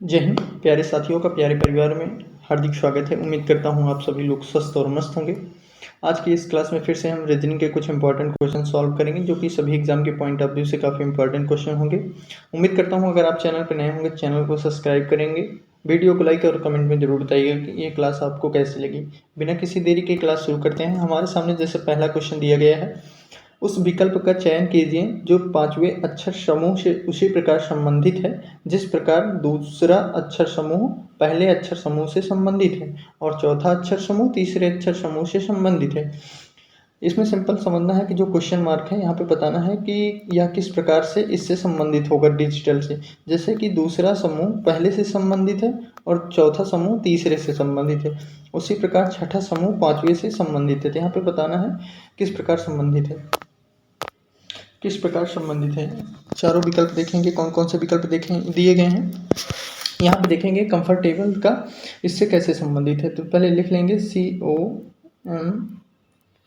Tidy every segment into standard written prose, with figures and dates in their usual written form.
जय हिंद प्यारे साथियों का प्यारे परिवार में हार्दिक स्वागत है। उम्मीद करता हूँ आप सभी लोग स्वस्थ और मस्त होंगे। आज की इस क्लास में फिर से हम रीजनिंग के कुछ इंपॉर्टेंट क्वेश्चन सॉल्व करेंगे, जो कि सभी एग्जाम के पॉइंट ऑफ व्यू से काफ़ी इंपॉर्टेंट क्वेश्चन होंगे। उम्मीद करता हूँ अगर आप चैनल पर नए होंगे चैनल को सब्सक्राइब करेंगे, वीडियो को लाइक और कमेंट में जरूर बताइएगा कि ये क्लास आपको कैसी लगी। बिना किसी देरी के क्लास शुरू करते हैं। हमारे सामने जैसे पहला क्वेश्चन दिया गया है, उस विकल्प का चयन कीजिए जो पांचवें अक्षर समूह से उसी प्रकार संबंधित है जिस प्रकार दूसरा अक्षर समूह पहले अक्षर समूह से संबंधित है और चौथा अक्षर समूह तीसरे अक्षर समूह से संबंधित है। इसमें सिंपल समझना है कि जो क्वेश्चन मार्क है यहाँ पे बताना है कि यह किस प्रकार से इससे संबंधित होगा डिजिटल से। जैसे कि दूसरा समूह पहले से संबंधित है और चौथा समूह तीसरे से संबंधित है, उसी प्रकार छठा समूह पांचवें से संबंधित है। तो यहाँ पे बताना है किस प्रकार संबंधित है, किस प्रकार संबंधित है। चारों विकल्प देखेंगे, कौन कौन से विकल्प देखें दिए गए हैं। यहाँ पे देखेंगे कंफर्टेबल का इससे कैसे संबंधित है। तो पहले लिख लेंगे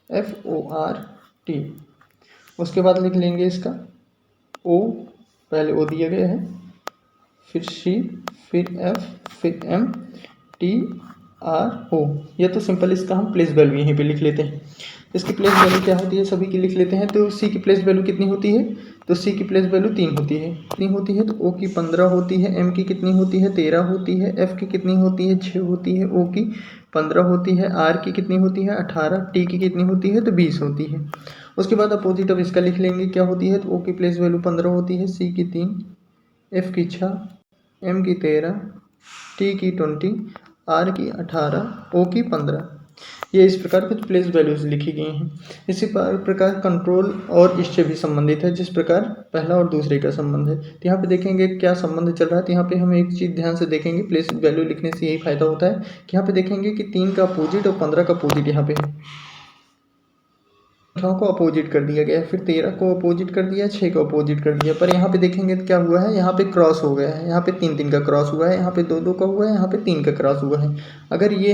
COMFORT, उसके बाद लिख लेंगे इसका O, पहले O दिया गया है, फिर C, फिर F, फिर MTRO। यह तो सिंपल इसका हम प्लेस वैल्यू यहीं पे लिख लेते हैं। इसकी प्लेस वैल्यू क्या होती है सभी की लिख लेते हैं। तो सी की प्लेस वैल्यू कितनी होती है, तो सी की प्लेस वैल्यू 3 होती है। कितनी होती है, तो ओ की 15 होती है, एम की कितनी होती है 13 होती है, एफ की कितनी होती है 6 होती है, ओ की 15 होती है, आर की कितनी होती है 18, टी की कितनी होती है तो 20 होती है। उसके बाद अपोजिट अब इसका लिख लेंगे क्या होती है, तो ओ की प्लेस वैल्यू 15 होती है, सी की 3, एफ की 6, एम की 13, टी की 20, आर की 18, ओ की 15। ये इस प्रकार कुछ प्लेस वैल्यूज लिखी गई हैं। इसी प्रकार कंट्रोल और इससे भी संबंधित है, जिस प्रकार पहला और दूसरे का संबंध है। तो यहाँ पे देखेंगे क्या संबंध चल रहा है। तो यहाँ पे हम एक चीज़ ध्यान से देखेंगे, प्लेस वैल्यू लिखने से यही फायदा होता है कि यहाँ पे देखेंगे कि 3 का अपोजिट और 15 का अपोजिट यहाँ पे है, संख्याओं को अपोजिट कर दिया गया है, फिर 13 को अपोजिट कर दिया, 6 को अपोजिट कर दिया। पर यहाँ पे देखेंगे तो क्या हुआ है, यहाँ पे क्रॉस हो गया है, यहाँ पे 3 का क्रॉस हुआ है, यहाँ पे 2 का हुआ है, यहाँ पे 3 का क्रॉस हुआ है। अगर ये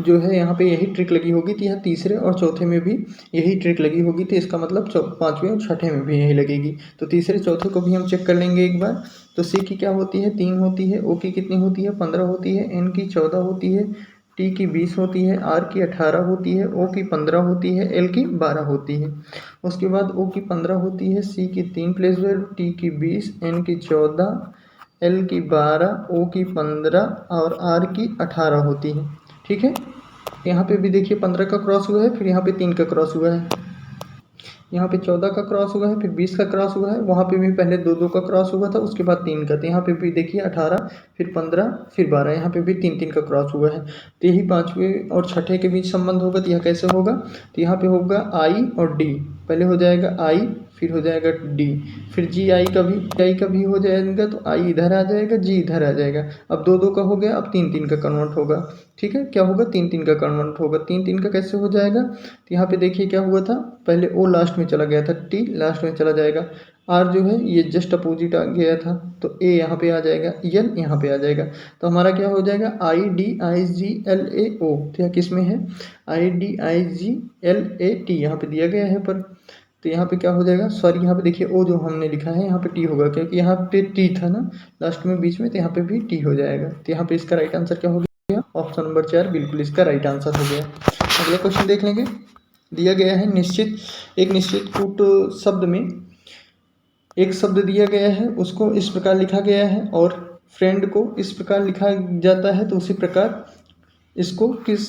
जो है यहाँ पे यही ट्रिक लगी होगी तो यह तीसरे और चौथे में भी यही ट्रिक लगी होगी, तो इसका मतलब पाँचवें और छठे में भी यही लगेगी। तो तीसरे चौथे को भी हम चेक कर लेंगे एक बार। तो सी की क्या होती है 3 होती है, ओ की कितनी होती है 15 होती है, एन की 14 होती है, टी की 20 होती है, आर की 18 होती है, ओ की 15 होती है, एल की 12 होती है। उसके बाद ओ की 15 होती है, सी की 3 प्लेस वैल्यू, टी की 20, एन की 14, एल की 12, ओ की 15 और आर की 18 होती है। ठीक है, यहाँ पे भी देखिए 15 का क्रॉस हुआ है, फिर यहाँ पे 3 का क्रॉस हुआ है, यहाँ पे 14 का क्रॉस हुआ है, फिर 20 का क्रॉस हुआ है, वहाँ पे भी पहले 2 का क्रॉस हुआ था, उसके बाद 3 का। तो यहाँ पे भी देखिए 18, फिर 15, फिर 12, यहाँ पे भी 3 का क्रॉस हुआ है। तो यही पाँचवें और छठे के बीच संबंध होगा। तो यह कैसे होगा, तो यहाँ पे होगा आई और डी, पहले हो जाएगा आई, फिर हो जाएगा डी, फिर जी आई का भी हो जाएगा, तो आई इधर आ जाएगा, जी इधर आ जाएगा। अब 2 का हो गया, अब 3 का कन्वर्ट होगा। ठीक है, क्या होगा 3 का कन्वर्ट होगा। 3 का कैसे हो जाएगा, तो यहाँ पे देखिए क्या हुआ था, पहले ओ लास्ट में चला गया था, टी लास्ट में चला जाएगा, आर जो है ये जस्ट अपोजिट आ गया था, तो ए यहाँ पे आ जाएगा, एल यहाँ पे आ जाएगा। तो हमारा क्या हो जाएगा I D I G L A ओ। तो यह किस में है, I D I G L A T यहाँ पे दिया गया है पर। तो यहाँ पे क्या हो जाएगा, सॉरी यहाँ पे देखिए ओ जो हमने लिखा है यहाँ पे टी होगा, क्योंकि यहाँ पे टी था ना लास्ट में बीच में, तो यहाँ पे भी टी हो जाएगा। तो यहाँ पे इसका राइट आंसर क्या हो गया, ऑप्शन नंबर 4 बिल्कुल इसका राइट आंसर हो गया। अगला क्वेश्चन देख लेंगे। दिया गया है एक निश्चित कूट शब्द में एक शब्द दिया गया है, उसको इस प्रकार लिखा गया है और फ्रेंड को इस प्रकार लिखा जाता है, तो उसी प्रकार इसको किस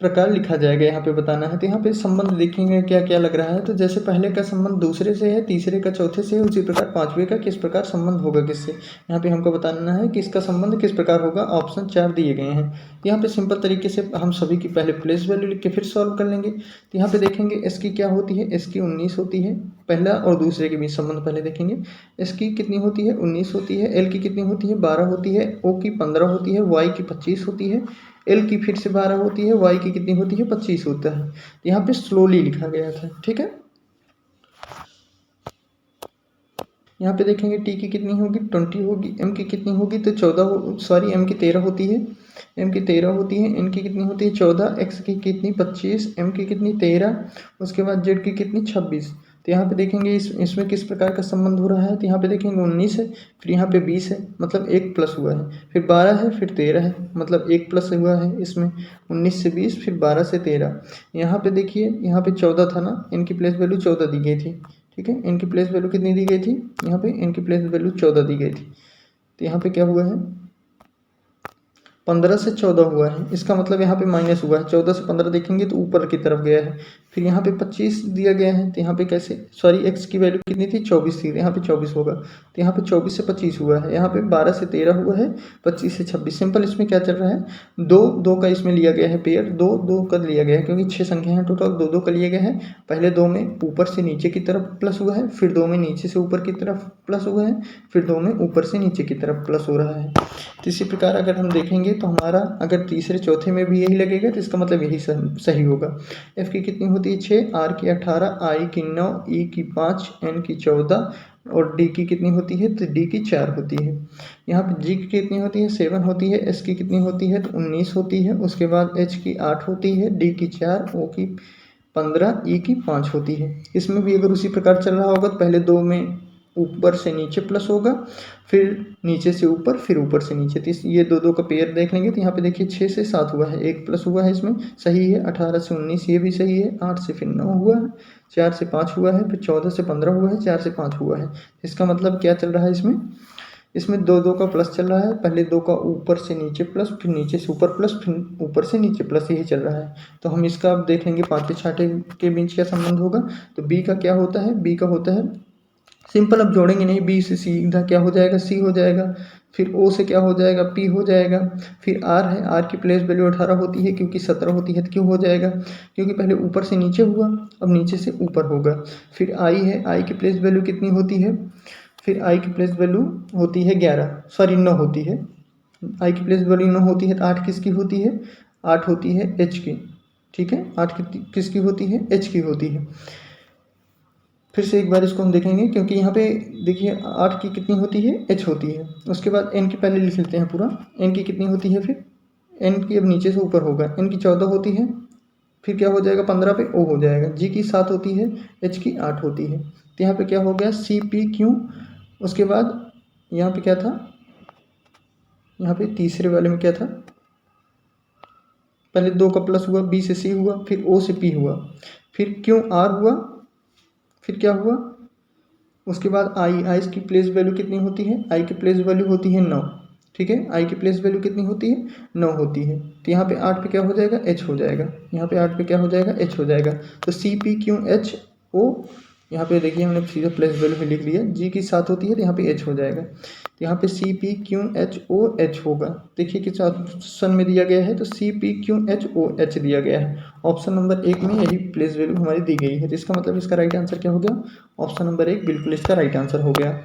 प्रकार लिखा जाएगा यहाँ पे बताना है। तो यहाँ पे संबंध देखेंगे क्या क्या लग रहा है। तो जैसे पहले का संबंध दूसरे से है, तीसरे का चौथे से है, उसी प्रकार पांचवे का किस प्रकार संबंध होगा किससे, यहाँ पे हमको बताना है कि इसका संबंध किस प्रकार होगा। ऑप्शन 4 दिए गए हैं। यहाँ पे सिंपल तरीके से हम सभी की पहले प्लेस वैल्यू लिख के फिर सॉल्व कर लेंगे। तो यहाँ पे देखेंगे एस की क्या होती है, एस की 19 होती है, पहला और दूसरे के बीच संबंध पहले देखेंगे। एस की कितनी होती है 19 होती है, एल की कितनी होती है 12 होती है, ओ की 15 होती है, वाई की 25 होती है, एल की फिर से 12 होती है, वाई की कितनी होती है 25 होता है। यहाँ पे स्लोली लिखा गया था। ठीक है, यहाँ पे देखेंगे टी की कितनी होगी 20 होगी, एम की कितनी होगी तो 14 एम की 13 होती है, एम की 13 होती है, एन की कितनी होती है 14, एक्स की कितनी 25, एम की कितनी 13, उसके बाद जेड की कितनी 26। तो यहाँ पे देखेंगे इसमें किस प्रकार का संबंध हो रहा है। तो यहाँ पे देखेंगे 19 है, फिर यहाँ पे 20 है, मतलब 1 प्लस हुआ है, फिर 12 है, फिर 13 है, मतलब 1 प्लस हुआ है इसमें 19 से 20, फिर 12 से 13। यहाँ पे देखिए यहाँ पे 14 था ना, इनकी प्लेस वैल्यू 14 दी गई थी, ठीक है। इनकी प्लेस वैल्यू कितनी दी गई थी, यहाँ पे इनकी प्लेस वैल्यू 14 दी गई थी। तो यहाँ पे क्या हुआ है, 15 से 14 हुआ है, इसका मतलब यहाँ पे माइनस हुआ है। 14 से 15 देखेंगे तो ऊपर की तरफ गया है। फिर यहाँ पे 25 दिया गया है, तो यहाँ पे कैसे, सॉरी एक्स की वैल्यू कितनी थी, 24 थी, यहाँ पे 24 होगा। तो यहाँ पे 24 से 25 हुआ है, यहाँ पे 12 से 13 हुआ है, 25 से 26। सिंपल इसमें क्या चल रहा है, दो दो का इसमें लिया गया है पेयर, दो दो का लिया गया है, क्योंकि 6 संख्या है टोटल, दो दो का लिया गया है। पहले दो में ऊपर से नीचे की तरफ प्लस हुआ है, फिर दो में नीचे से ऊपर की तरफ प्लस हुआ है, फिर दो में ऊपर से नीचे की तरफ प्लस हो रहा है। तो इसी प्रकार अगर हम देखेंगे तो हमारा अगर तीसरे चौथे में भी यही लगेगा तो इसका मतलब यही सही होगा। एफ की कितनी होती है 6, आर की 18, आई की 9, ई की 5, एन की 14 और डी की कितनी होती है, तो डी की 4 होती है। यहाँ पे जी की कितनी होती है 7 होती है, एस की कितनी होती है तो 19 होती है, उसके बाद एच की 8 होती है, डी की 4, ओ की 15, ई की 5 होती है। इसमें भी अगर उसी प्रकार चल रहा होगा तो पहले दो में ऊपर से नीचे प्लस होगा, फिर नीचे से ऊपर, फिर ऊपर से नीचे। तो ये दो दो का पेयर देख लेंगे तो यहाँ पे देखिए 6 से 7 हुआ है, 1 प्लस हुआ है इसमें, सही है। 18 से 19 ये भी सही है, 8 से फिर 9 हुआ है, 4 से 5 हुआ है, फिर 14 से 15 हुआ है, 4 से 5 हुआ है। इसका मतलब क्या चल रहा है इसमें दो दो का प्लस चल रहा है, पहले दो का ऊपर से नीचे प्लस, फिर नीचे से ऊपर प्लस, फिर ऊपर से नीचे प्लस, यही चल रहा है। तो हम इसका अब देख लेंगे पाँचवें छठे के बीच क्या संबंध होगा। तो बी का क्या होता है, बी का होता है सिंपल, अब जोड़ेंगे नहीं, बी से सीधा क्या हो जाएगा, सी हो जाएगा, फिर ओ से क्या हो जाएगा, पी हो जाएगा, फिर आर है, आर की प्लेस वैल्यू 18 होती है, क्योंकि 17 होती है तो क्यों हो जाएगा, क्योंकि पहले ऊपर से नीचे हुआ, अब नीचे से ऊपर होगा। फिर आई है, आई की प्लेस वैल्यू कितनी होती है, फिर आई की प्लेस वैल्यू होती है 11, सॉरी 9 होती है, आई की प्लेस वैल्यू 9 होती है, तो 8 किसकी होती है, 8 होती है एच की, ठीक है। 8 किसकी होती है, एच की होती है। फिर से एक बार इसको हम देखेंगे, क्योंकि यहाँ पे देखिए 8 की कितनी होती है, एच होती है। उसके बाद एन की पहले लिख लेते हैं पूरा, एन की कितनी होती है, फिर एन की अब नीचे से ऊपर होगा, एन की 14 होती है, फिर क्या हो जाएगा 15 पे ओ हो जाएगा, जी की 7 होती है, एच की 8 होती है। तो यहाँ पे क्या हो गया, सी पी क्यू। उसके बाद यहाँ पे क्या था, यहाँ पे तीसरे वाले में क्या था, पहले 2 का प्लस हुआ, बी से सी हुआ, फिर ओ से पी हुआ, फिर क्यू आर हुआ, फिर क्या हुआ, उसके बाद आई की प्लेस वैल्यू कितनी होती है, आई की प्लेस वैल्यू होती है 9, ठीक है। आई की प्लेस वैल्यू कितनी होती है, 9 होती है। तो यहाँ पे 8 पे क्या हो जाएगा, एच हो जाएगा, यहाँ पे 8 पे क्या हो जाएगा, एच हो जाएगा। तो C P Q H O, यहाँ पे देखिए हमने सीधा प्लेस वैल्यू में लिख लिया, जी की 7 होती है तो यहाँ पे एच हो जाएगा। तो यहाँ पे C P Q H O H होगा। देखिए किस ऑप्शन में दिया गया है, तो C P Q H O H दिया गया है। ऑप्शन नंबर 1 में यही प्लेस वैल्यू हमारी दी गई है। तो इसका मतलब इसका राइट आंसर क्या हो गया, ऑप्शन नंबर 1 बिल्कुल इसका राइट आंसर हो गया।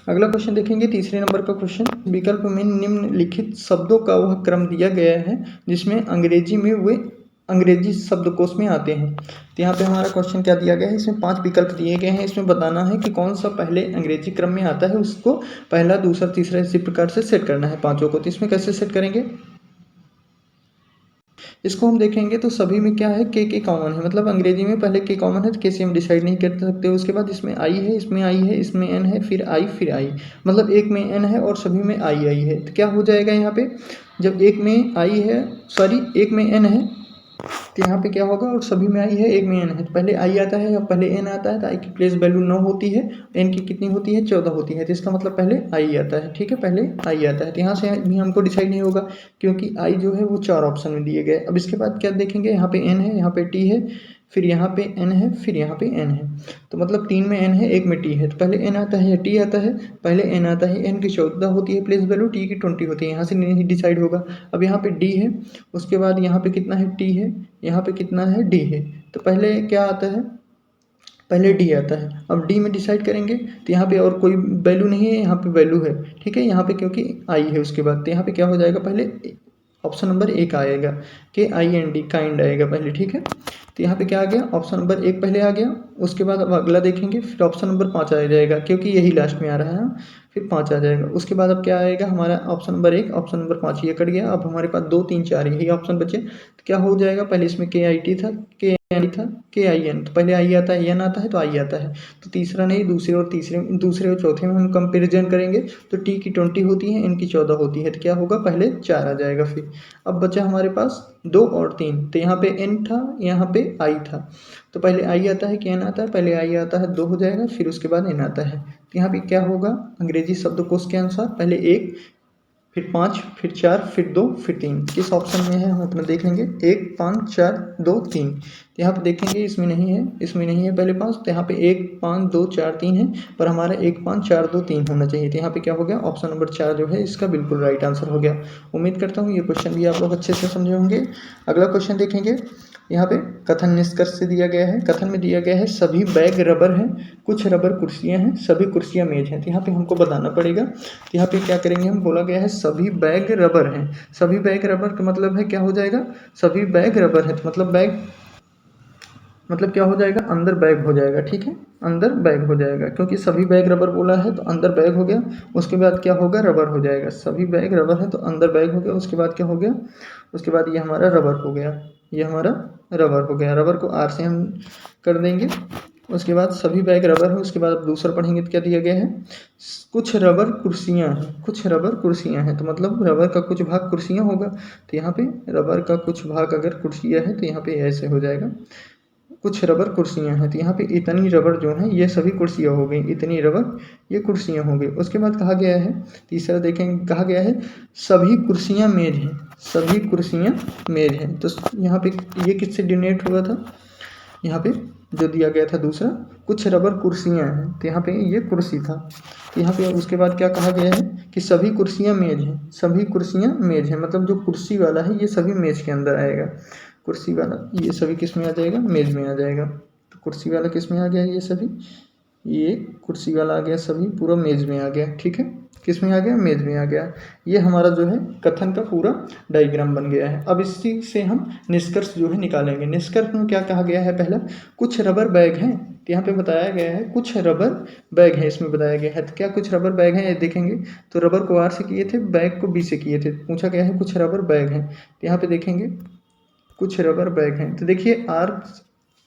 अगला क्वेश्चन देखेंगे, तीसरे नंबर का क्वेश्चन, विकल्प में निम्नलिखित शब्दों का वह क्रम दिया गया है जिसमें अंग्रेजी में वे अंग्रेजी शब्दकोश में आते हैं। तो यहाँ पे हमारा क्वेश्चन क्या दिया गया है, इसमें 5 विकल्प दिए गए हैं, इसमें बताना है कि कौन सा पहले अंग्रेजी क्रम में आता है, उसको पहला दूसरा तीसरा इसी प्रकार से सेट करना है पाँचों को। तो इसमें कैसे सेट करेंगे, इसको हम देखेंगे तो सभी में क्या है, के कॉमन है, मतलब अंग्रेजी में पहले के कॉमन है तो के से हम डिसाइड नहीं कर सकते। उसके बाद इसमें आई है, इसमें आई है, इसमें एन है, फिर आई, मतलब एक में एन है और सभी में आई है। तो क्या हो जाएगा यहाँ पे, जब एक में आई है, सॉरी एक में एन है तो यहाँ पे क्या होगा, और सभी में आई है, एक में एन है तो पहले आई आता है और पहले एन आता है। तो आई की प्लेस वैल्यू 9 होती है, एन की कितनी होती है 14 होती है। तो इसका मतलब पहले आई आता है, ठीक है, पहले आई आता है। तो यहाँ से भी हमको डिसाइड नहीं होगा क्योंकि आई जो है वो 4 ऑप्शन में दिए गए। अब इसके बाद क्या देखेंगे, यहाँ पे एन है, यहाँ पे टी है, फिर यहाँ पे एन है, फिर यहाँ पे एन है, तो मतलब 3 में एन है, एक में टी है। तो पहले एन आता है या टी आता है, पहले एन आता है, एन की 14 होती है प्लेस वैल्यू, टी की 20 होती है, यहाँ से नहीं डिसाइड होगा। अब यहाँ पे डी है, उसके बाद यहाँ पे कितना है, टी है, यहाँ पे कितना है, डी है। तो पहले क्या आता है, पहले डी आता है। अब डी में डिसाइड करेंगे तो यहाँ पे और कोई वैल्यू नहीं है, यहाँ पे वैल्यू है, ठीक है, यहाँ पे क्योंकि आई है। उसके बाद तो यहाँ पे क्या हो जाएगा, पहले ऑप्शन नंबर 1 आएगा, के आई एन डी, काइंड आएगा पहले, ठीक है। तो यहाँ पे क्या आ गया, ऑप्शन नंबर 1 पहले आ गया। उसके बाद अब अगला देखेंगे, फिर ऑप्शन नंबर 5 आ जाएगा क्योंकि यही लास्ट में आ रहा है। फिर 5 आ जाएगा। उसके बाद अब क्या आएगा हमारा ऑप्शन नंबर 1, ऑप्शन नंबर 5 ये कट गया। अब हमारे पास 2 3 4 यही ऑप्शन बचे। तो क्या हो जाएगा, पहले इसमें KIT था, KIN, तो पहले आई आता है, एन आता है, तो आई आता है। तो तीसरा नहीं, दूसरे और चौथे में हम कंपेरिजन करेंगे तो T की 20 होती है, N की 14 होती है, तो क्या होगा, पहले 4 आ जाएगा। फिर अब बचा हमारे पास 2 और 3, तो यहाँ पे N था, यहाँ पे I था, तो पहले I आता है कि N आता है, पहले I आता है 2 हो जाएगा, फिर उसके बाद N आता है। तो यहाँ पे क्या होगा, अंग्रेजी शब्दकोश के अनुसार पहले 1, फिर 5, फिर 4, फिर 2, फिर 3। किस ऑप्शन में है हम अपना देख लेंगे, 1 5 4 2 3। तो यहाँ पे देखेंगे इसमें नहीं है, इसमें नहीं है पहले 5, तो यहाँ पे 1 5 2 4 3 है, पर हमारा 1 5 4 2 3 होना चाहिए। तो यहाँ पे क्या हो गया, ऑप्शन नंबर 4 जो है इसका बिल्कुल राइट आंसर हो गया। उम्मीद करता हूँ ये क्वेश्चन भी आप लोग अच्छे से समझे होंगे। अगला क्वेश्चन देखेंगे, यहाँ पे कथन निष्कर्ष से दिया गया है। कथन में दिया गया है सभी बैग रबर हैं, कुछ रबर कुर्सियां हैं, सभी कुर्सियां मेज हैं। तो यहाँ पे हमको बताना पड़ेगा। तो यहाँ पे क्या करेंगे, हम बोला गया है सभी बैग रबर हैं। सभी बैग रबर का मतलब है क्या हो जाएगा, सभी बैग रबर है, तो मतलब बैग मतलब क्या हो जाएगा, अंदर बैग हो जाएगा। ठीक है, अंदर बैग हो जाएगा, क्योंकि सभी बैग रबर बोला है तो अंदर बैग हो गया। उसके बाद क्या होगा, रबर हो जाएगा। सभी बैग रबर है तो अंदर बैग हो गया। उसके बाद क्या हो गया, उसके बाद ये हमारा रबर हो गया, ये हमारा रबर हो गया। रबर को R से हम कर देंगे। उसके बाद सभी बैग रबर है। उसके बाद अब दूसरा पढ़ेंगे तो क्या दिया गया है, कुछ रबर कुर्सियां हैं, कुछ रबर कुर्सियां हैं, तो मतलब रबर का कुछ भाग कुर्सियां होगा। तो यहाँ पे रबर का कुछ भाग अगर कुर्सियां है तो यहाँ पे ऐसे हो जाएगा, कुछ रबर कुर्सियां हैं। तो यहाँ पे इतनी रबर जो है ये सभी कुर्सियां हो गई, इतनी रबर ये कुर्सियां हो गई। उसके बाद कहा गया है, तीसरा देखेंगे, कहा गया है सभी कुर्सियां मेज हैं, सभी कुर्सियां मेज हैं। तो यहाँ पे ये किससे डिनोट हुआ था, यहाँ पे जो दिया गया था दूसरा, कुछ रबर कुर्सियां हैं, तो यहाँ पे ये कुर्सी था। तो यहाँ पे उसके बाद क्या कहा गया है कि सभी कुर्सियां मेज हैं, सभी कुर्सियां मेज हैं, मतलब जो कुर्सी वाला है ये सभी मेज के अंदर आएगा। कुर्सी वाला ये सभी किस में आ जाएगा, मेज में आ जाएगा। तो कुर्सी वाला किस में आ गया, ये सभी, ये कुर्सी वाला आ गया, सभी पूरा मेज में आ गया। ठीक है, किस में आ गया, मेज में आ गया। ये हमारा जो है कथन का पूरा डायग्राम बन गया है। अब इसी से हम निष्कर्ष जो है निकालेंगे। निष्कर्ष में क्या कहा गया है, पहला कुछ रबर बैग हैं, तो यहाँ पे बताया गया है कुछ रबर बैग है, इसमें बताया गया है। तो क्या कुछ रबर बैग हैं, ये देखेंगे तो रबर को R से किए थे, बैग को B से किए थे। पूछा गया है कुछ रबर बैग हैं, तो यहाँ पे देखेंगे कुछ रबर बैग हैं। तो देखिए R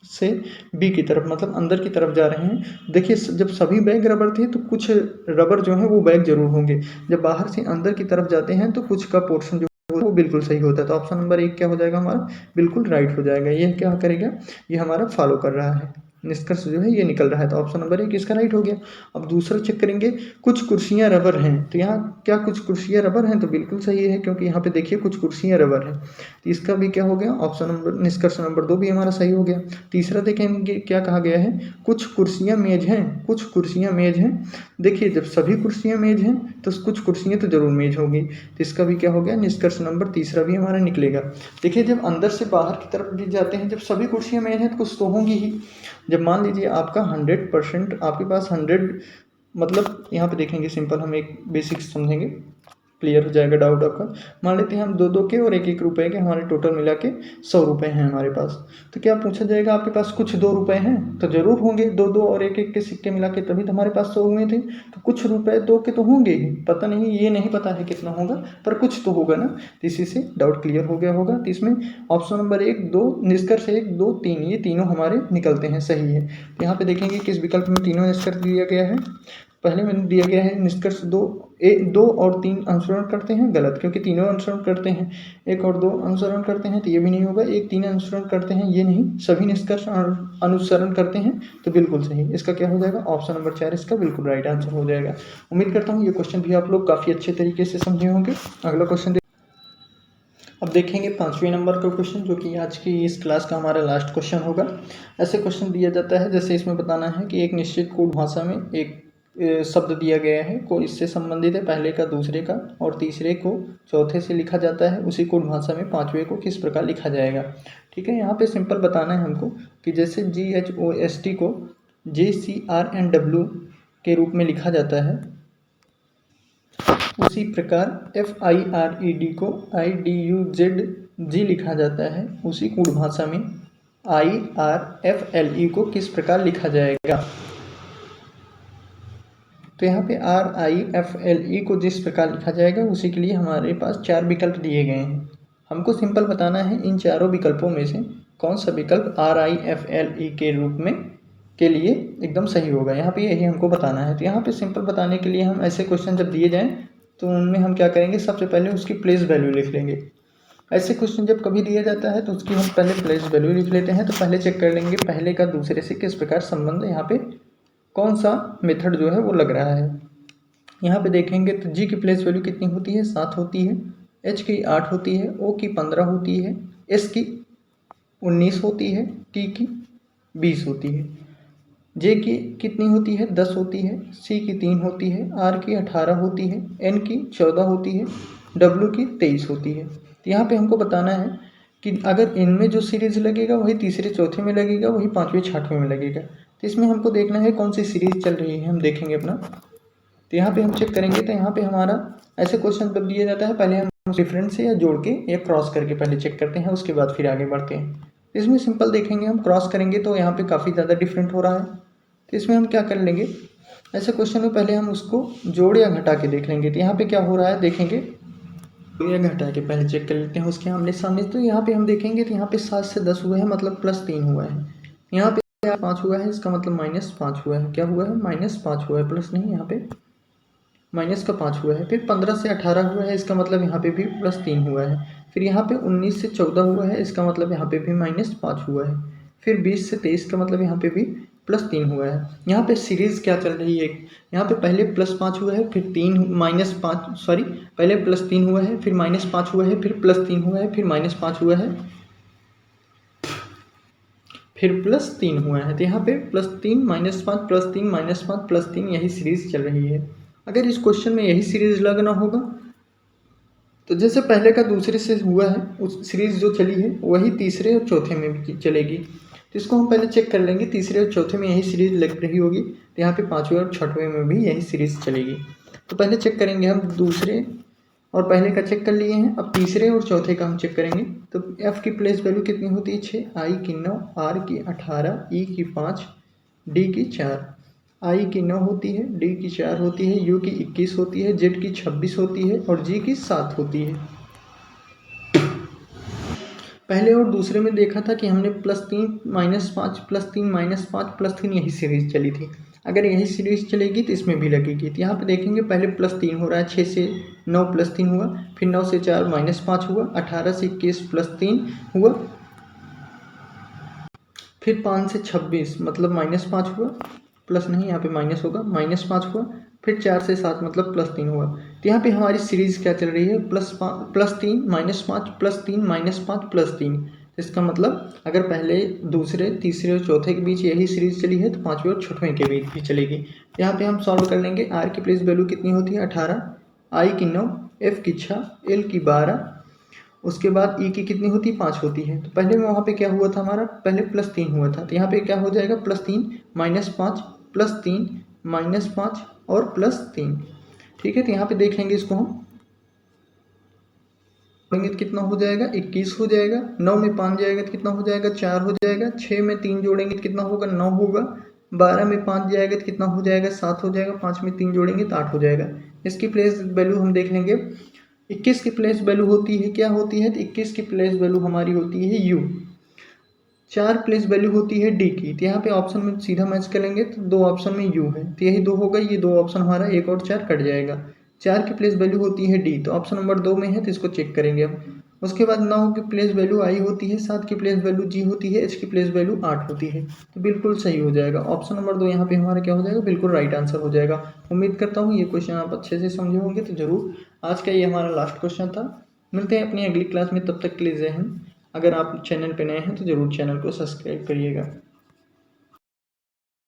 से B की तरफ मतलब अंदर की तरफ जा रहे हैं। देखिए जब सभी बैग रबर थे तो कुछ रबर जो है वो बैग जरूर होंगे। जब बाहर से अंदर की तरफ जाते हैं तो कुछ का पोर्शन जो है वो बिल्कुल सही होता है। तो ऑप्शन नंबर 1 क्या हो जाएगा हमारा, बिल्कुल राइट हो जाएगा। ये क्या करेगा, ये हमारा फॉलो कर रहा है, निष्कर्ष जो है ये निकल रहा है। तो ऑप्शन नंबर 1 इसका राइट हो गया। अब दूसरा चेक करेंगे, कुछ कुर्सियां रबर हैं, तो यहाँ क्या कुछ कुर्सियां रबर हैं, तो बिल्कुल सही है, क्योंकि यहाँ पे देखिए कुछ कुर्सियां रबर हैं। तो इसका भी क्या हो गया, ऑप्शन नंबर निष्कर्ष नंबर 2 भी हमारा सही हो गया। तीसरा देखेंगे क्या कहा गया है, कुछ कुर्सियां मेज हैं, कुछ कुर्सियां मेज हैं। देखिए जब सभी कुर्सियां मेज हैं तो कुछ कुर्सियां तो जरूर मेज होगी। तो इसका भी क्या हो गया, निष्कर्ष नंबर तीसरा भी हमारा निकलेगा। देखिए जब अंदर से बाहर की तरफ भी जाते हैं, जब सभी कुर्सियां मेज हैं तो कुछ तो होंगी ही। जब मान लीजिए आपका 100% आपके पास 100, मतलब यहाँ पे देखेंगे सिंपल, हम एक बेसिक समझेंगे, क्लियर हो जाएगा डाउट आपका। मान लेते हैं हम 2-2 के और 1-1 रुपए के हमारे टोटल मिला के 100 रुपये हैं हमारे पास। तो क्या पूछा जाएगा, आपके पास कुछ 2 रुपये हैं, तो जरूर होंगे 2-2 और 1-1 के सिक्के मिला के, तभी तो हमारे पास 100 हुए थे। तो कुछ रुपए 2 के तो होंगे ही, पता नहीं, ये नहीं पता है कितना होगा, पर कुछ तो होगा ना। तो इसी से डाउट क्लियर हो गया होगा। तो इसमें ऑप्शन नंबर 1 2 निष्कर्ष 1 2 3 ये तीनों हमारे निकलते हैं, सही है। तो यहाँ पे देखेंगे किस विकल्प में तीनों निष्कर्ष दिया गया है। पहले में दिया गया है निष्कर्ष 2 और 3 अनुसरण करते हैं, गलत, क्योंकि तीनों अनुसरण करते हैं। 1 और 2 अनुसरण करते हैं तो ये भी नहीं होगा। 1 3 अनुसरण करते हैं, ये नहीं। सभी निष्कर्ष अनुसरण करते हैं, तो बिल्कुल सही। इसका क्या हो जाएगा, ऑप्शन नंबर 4 इसका बिल्कुल राइट आंसर हो जाएगा। उम्मीद करता हूँ ये क्वेश्चन भी आप लोग काफ़ी अच्छे तरीके से समझे होंगे। अगला क्वेश्चन अब देखेंगे 5वें नंबर का क्वेश्चन, जो कि आज की इस क्लास का हमारा लास्ट क्वेश्चन होगा। ऐसे क्वेश्चन दिया जाता है जैसे इसमें बताना है कि एक निश्चित कोड भाषा में एक शब्द दिया गया है, को इससे संबंधित है, पहले का दूसरे का और तीसरे को चौथे से लिखा जाता है। उसी कोड भाषा में 5वें को किस प्रकार लिखा जाएगा। ठीक है, यहाँ पे सिंपल बताना है हमको कि जैसे GHOST को JCRNW के रूप में लिखा जाता है, उसी प्रकार FIRED को IDUZG लिखा जाता है। उसी कोड भाषा में IRFLE को किस प्रकार लिखा जाएगा। तो यहाँ पे RIFLE को जिस प्रकार लिखा जाएगा उसी के लिए हमारे पास 4 विकल्प दिए गए हैं। हमको सिंपल बताना है इन चारों विकल्पों में से कौन सा विकल्प RIFLE के रूप में के लिए एकदम सही होगा। यहाँ पे यही हमको बताना है। तो यहाँ पे सिंपल बताने के लिए हम ऐसे क्वेश्चन जब दिए जाएँ तो उनमें हम क्या करेंगे, सबसे पहले उसकी प्लेस वैल्यू लिख लेंगे। ऐसे क्वेश्चन जब कभी दिया जाता है तो उसकी हम पहले प्लेस वैल्यू लिख लेते हैं। तो पहले चेक कर लेंगे पहले का दूसरे से किस प्रकार संबंध, यहाँ पे कौन सा मेथड जो है वो लग रहा है। यहाँ पे देखेंगे तो जी की प्लेस वैल्यू कितनी होती है, 7 होती है, एच की 8 होती है, ओ की 15 होती है, एस की 19 होती है, टी की 20 होती है, जे की कितनी होती है, 10 होती है, सी की 3 होती है, आर की 18 होती है, एन की 14 होती है, डब्ल्यू की 23 होती है। तो यहाँ पे हमको बताना है कि अगर इनमें जो सीरीज लगेगा वही तीसरे चौथे में लगेगा, वही पाँचवें छठवें में लगेगा। तो इसमें हमको देखना है कौन सी सीरीज चल रही है, हम देखेंगे अपना। तो यहाँ पे हम चेक करेंगे तो यहाँ पे हमारा ऐसे क्वेश्चन जब दिया जाता है पहले हम डिफरेंस से या जोड़ के या क्रॉस करके पहले चेक करते हैं, उसके बाद फिर आगे बढ़ते हैं। इसमें सिंपल देखेंगे हम क्रॉस करेंगे तो यहाँ पे काफ़ी ज़्यादा डिफरेंट हो रहा है। तो इसमें हम क्या कर लेंगे, ऐसे क्वेश्चन में पहले हम उसको जोड़ या घटा के देख लेंगे। तो यहाँ पे क्या हो रहा है देखेंगे, जोड़ या घटा के पहले चेक कर लेते हैं उसके आमने सामने। तो यहाँ पे हम देखेंगे तो यहाँ पे 7 से 10 हुआ है, मतलब +3 हुआ है। यहाँ पे 5 हुआ है, इसका मतलब -5 हुआ है। क्या हुआ है, -5 हुआ है, प्लस नहीं, यहाँ पे माइनस का 5 हुआ है। फिर 15 से 18 हुआ है, इसका मतलब यहाँ पे भी +3 हुआ है। फिर यहाँ पे 19 से 14 हुआ है, इसका मतलब यहाँ पे भी -5 हुआ है। फिर 20 से 23 का मतलब यहाँ पे भी +3 हुआ है। यहाँ पे सीरीज़ क्या चल रही है, यहाँ पे पहले +5 हुआ है, फिर पहले +3 हुआ है, फिर -5 हुआ है, फिर +3 हुआ है, फिर -5 हुआ है, फिर +3 हुआ है। तो यहाँ पे +3 -5 +3 -5 +3 यही सीरीज़ चल रही है। अगर इस क्वेश्चन में यही सीरीज़ लगना होगा तो जैसे पहले का दूसरे से हुआ है, उस सीरीज़ जो चली है वही तीसरे और चौथे में भी चलेगी। तो इसको हम पहले चेक कर लेंगे, तीसरे और चौथे में यही सीरीज़ लग रही होगी तो यहाँ पे पाँचवें और छठवें में भी यही सीरीज़ चलेगी। तो पहले चेक करेंगे हम, दूसरे और पहले का चेक कर लिए हैं, अब तीसरे और चौथे का हम चेक करेंगे। तो एफ़ की प्लेस वैल्यू कितनी होती है, 6, आई की 9, आर की 18, ई की 5, डी की 4। आई की 9 होती है, डी की 4 होती है, यू की 21 होती है, जेड की 26 होती है और जी की 7 होती है। पहले और दूसरे में देखा था कि हमने +3 -5 +3 -5 +3 यही सीरीज़ चली थी। अगर यही सीरीज़ चलेगी तो इसमें भी लगेगी। तो यहाँ पे देखेंगे पहले +3 हो रहा है, 6 से 9 +3 हुआ, फिर 9 से 4 -5 हुआ, 18 से 21 +3 हुआ, फिर 5 से 26 मतलब -5 हुआ, प्लस नहीं यहाँ पे माइनस होगा, -5 हुआ, फिर 4 से 7 मतलब +3 हुआ। तो यहाँ पे हमारी सीरीज़ क्या चल रही है, +3 -5 +3 -5 +3। इसका मतलब अगर पहले दूसरे तीसरे और चौथे के बीच यही सीरीज़ चली है तो पाँचवें और छठवें के बीच भी चलेगी। यहाँ पे हम सॉल्व कर लेंगे। आर की प्लेस वैल्यू कितनी होती है, 18, आई की 9, एफ की 6, एल की 12, उसके बाद ई की कितनी होती है, 5 होती है। तो पहले में वहाँ पे क्या हुआ था हमारा, पहले +3 हुआ था। तो यहाँ पे क्या हो जाएगा, +3 -5 +3 -5 और +3। ठीक है, तो यहाँ पे देख लेंगे इसको हम, जोड़ेंगे तो कितना हो जाएगा, 21 हो जाएगा। 9 में 5 जाएगा तो कितना हो जाएगा, 4 हो जाएगा। 6 में 3 जोड़ेंगे तो कितना होगा, 9 होगा। 12 में 5 जाएगा तो कितना हो जाएगा, 7 हो जाएगा। 5 में 3 जोड़ेंगे तो 8 हो जाएगा। इसकी प्लेस वैल्यू हम देख लेंगे। 21 की प्लेस वैल्यू होती है, क्या होती है, तो 21 की प्लेस वैल्यू हमारी होती है u। 4 प्लेस वैल्यू होती है d की। तो यहाँ पे ऑप्शन में सीधा मैच करेंगे तो 2 ऑप्शन में u है, तो यही 2 होगा, ये 2 ऑप्शन हमारा 1 और 4 कट जाएगा। 4 की प्लेस वैल्यू होती है d, तो ऑप्शन नंबर 2 में है, तो इसको चेक करेंगे हम। उसके बाद 9 की प्लेस वैल्यू i होती है, 7 की प्लेस वैल्यू g होती है, h की प्लेस वैल्यू 8 होती है। तो बिल्कुल सही हो जाएगा, ऑप्शन नंबर 2 यहाँ पे हमारा क्या हो जाएगा, बिल्कुल राइट आंसर हो जाएगा। उम्मीद करता हूँ ये क्वेश्चन आप अच्छे से समझे होंगे। तो जरूर आज का ये हमारा लास्ट क्वेश्चन था। मिलते हैं अपनी अगली क्लास में, तब तक के लिए जय हिंद। अगर आप चैनल पर नए हैं तो ज़रूर चैनल को सब्सक्राइब करिएगा।